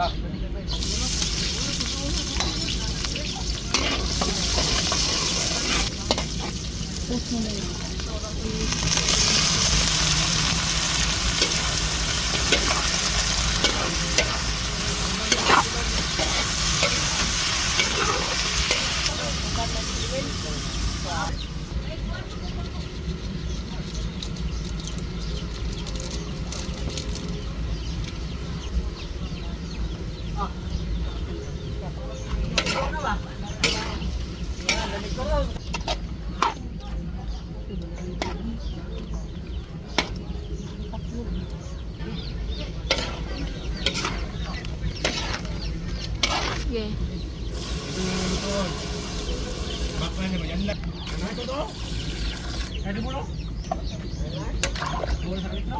Post mo na yun. Sige. Bakla niya yan lang. Ano ito to? Kaya mo no? Buwan sa ito?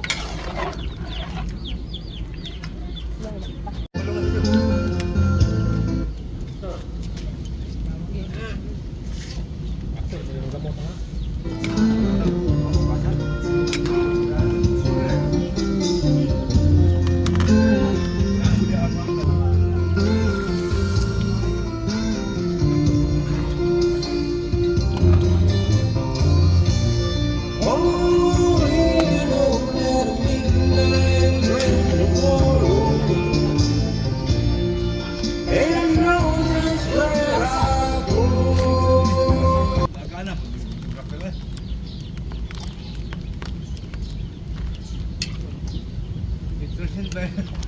Interesting ba?